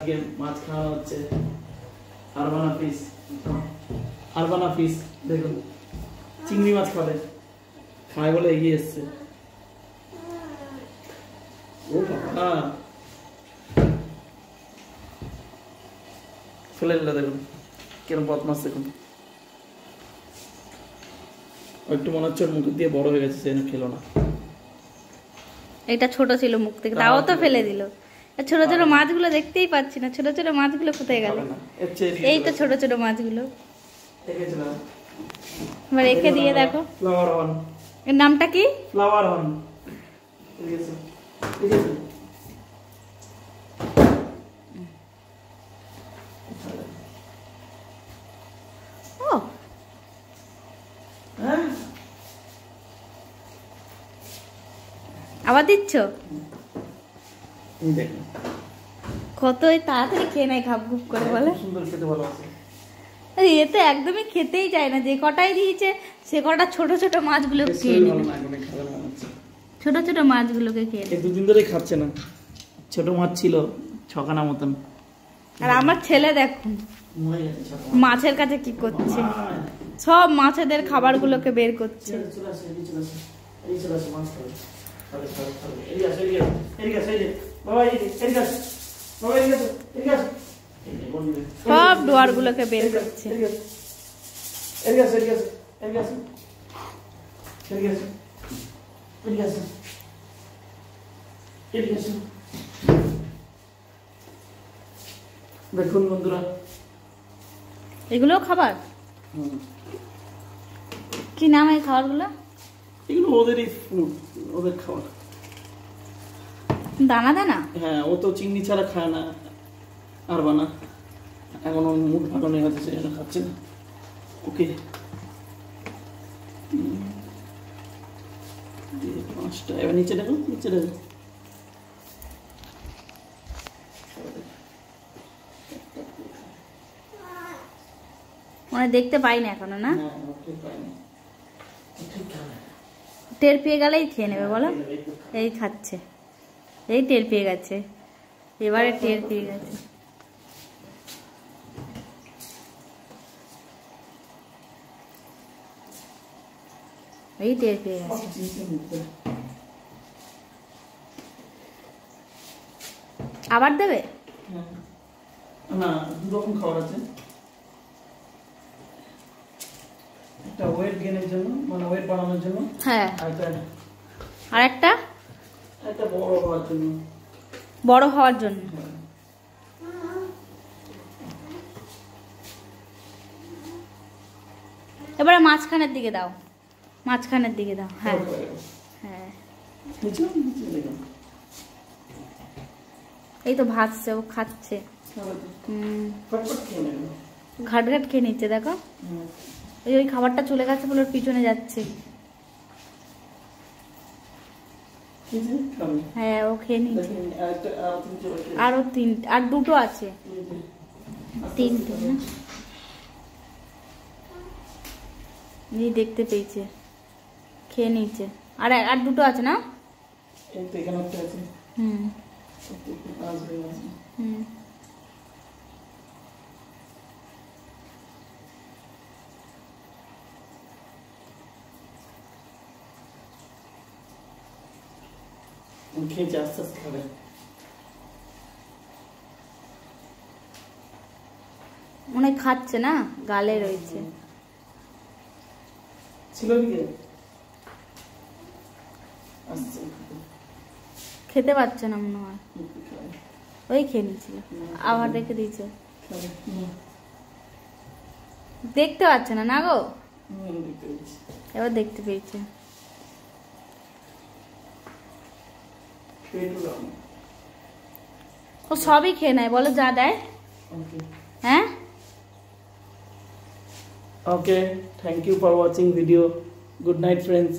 আজকে মাছ খাওয়া হচ্ছে আরবানা ফিশ দেখুন চিংড়ি মাছ খাবে খায় বলে এগিয়ে এসছে ও বাবা ফেলে দিল দেখুন কিরকম বদমাস দেখুন একটু মনে হচ্ছে মুখ দিয়ে বড় হয়ে গেছে সেজন্য খেলো না এটা ছোট ছিল মুখ থেকে তাও তো ফেলে দিল ছোট ছোট মাছগুলো দেখতেই পাচ্ছি না ছোট ছোট মাছগুলো কোথায় গেল এই তো ছোট ছোট মাছগুলো এবার রেখে দিয়ে দেখো ফ্লাওয়ার হর্ন এর নামটা কি ফ্লাওয়ার হর্ন ও আবার দিচ্ছ কত তাড়াতাড়ি খেয়ে নেয় খাপ খুব করে বলে সুন্দর খেতে ভালো আছে এ তো একদমই খেতেই চায় না যে কটাই দিয়েছে সে কটা ছোট ছোট মাছগুলো খেয়ে নেবে ছোট ছোট মাছগুলোকে খেয়ে নেবে দুদিন ধরে খাচ্ছে না ছোট মাছ ছিল ছখানা মতন আর আমার ছেলে দেখুন মাছের কাছে কি করছে সব মাছেদের খাবারগুলোকে বের করছে সব ডোয়ার গুলোকে বের করছে দেখুন বন্ধুরা এগুলো খাবার কি নাম এই খাবারগুলো এগুলো ওদেরই ফুড ওদের খাবার দানা দানা হ্যাঁ ও তো চিংড়ি ছাড়া খায় না আরবানা এখন ওর মুড ভালো নেই হচ্ছে সেজন্য খাচ্ছে না ওকে 5টা এবার নিচে দেখো নিচে দেখো মানে দেখতে পাই না এখনো না টের পেয়ে গেলেই খেয়ে নেবে বলো এই খাচ্ছে এই টের পেয়ে গেছে এবারে টের পেয়ে গেছে এই টের পেয়ে গেছে আবার দেবে না দু রকম খাবার আছে একটা ওয়েট গেইনের জন্য মানে ওয়েট বাড়ানোর জন্য হ্যাঁ আর একটা বড় হওয়ার জন্য এবারে মাঝখানের দিকে দাও মাঝখানের দিকে দাও হ্যাঁ হ্যাঁ এই তো ভাজছে ও খাচ্ছে ঘাট ঘাট খেয়ে নিচ্ছে দেখো ওই খাবারটা চলে গেছে বলে ওর পিছনে যাচ্ছে হ্যাঁ ও খেয়ে নিচ্ছে আরো আর দুটো আছে তিনটে দেখতে পেয়েছে খেয়ে নিচ্ছে আর দুটো আছে না হুম হুম খেয়েছে আস্তে আস্তে খাবে মনে খাচ্ছে না গালে রয়েছে খেতে পারছে না মনে হয় ওই খেয়ে নিচ্ছিল আবার রেখে দিয়েছে দেখতে পাচ্ছে না না গো এবার দেখতে পেয়েছে ও সবই খেয়ে নেয় বলো যা দেয় হ্যাঁ okay thank you for watching video good night friends